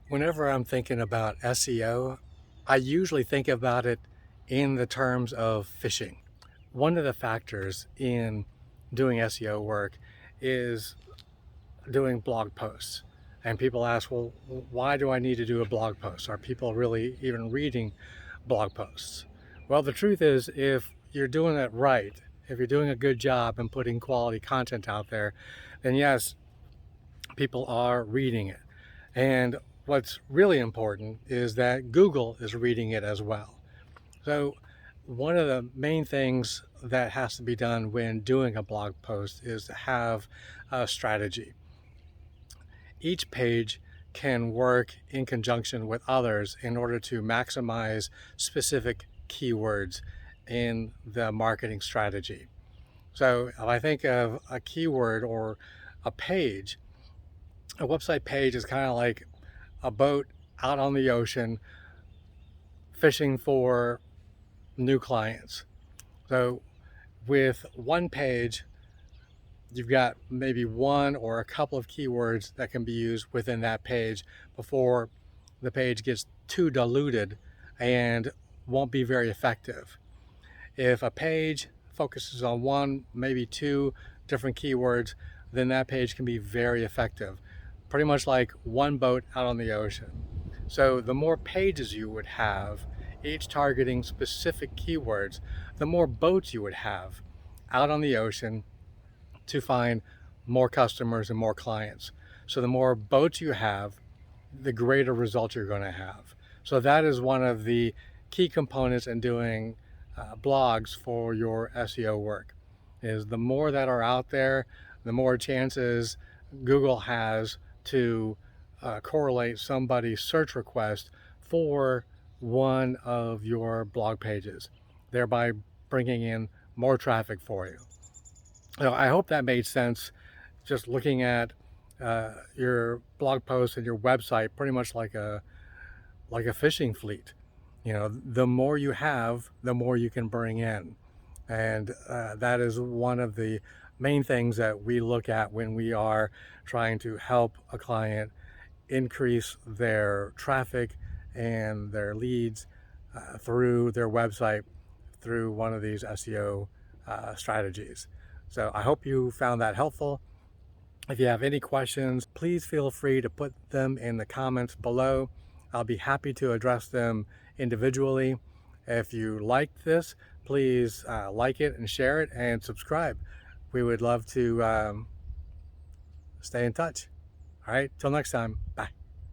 Whenever I'm thinking about SEO, I usually think about it in the terms of fishing. One of the factors in doing SEO work is doing blog posts. And people ask, well, why do I need to do a blog post? Are people really even reading blog posts? Well, the truth is, if you're doing it right, if you're doing a good job and putting quality content out there, then yes, people are reading it. And what's really important is that Google is reading it as well. So one of the main things that has to be done when doing a blog post is to have a strategy. Each page can work in conjunction with others in order to maximize specific keywords in the marketing strategy. So if I think of a keyword or a page, a website page is kind of like a boat out on the ocean fishing for new clients. So with one page, you've got maybe one or a couple of keywords that can be used within that page before the page gets too diluted and won't be very effective. If a page focuses on one, maybe two different keywords, then that page can be very effective. Pretty much like one boat out on the ocean. So the more pages you would have, each targeting specific keywords, the more boats you would have out on the ocean to find more customers and more clients. So the more boats you have, the greater results you're going to have. So that is one of the key components in doing blogs for your SEO work, is the more that are out there, the more chances Google has to correlate somebody's search request for one of your blog pages, thereby bringing in more traffic for you. So I hope that made sense, just looking at your blog post and your website pretty much like a fishing fleet. You know, the more you have, the more you can bring in. And that is one of the main things that we look at when we are trying to help a client increase their traffic and their leads through their website, through one of these SEO strategies. So I hope you found that helpful. If you have any questions, please feel free to put them in the comments below. I'll be happy to address them individually. If you liked this, please like it and share it and subscribe. We would love to stay in touch. All right, till next time, bye.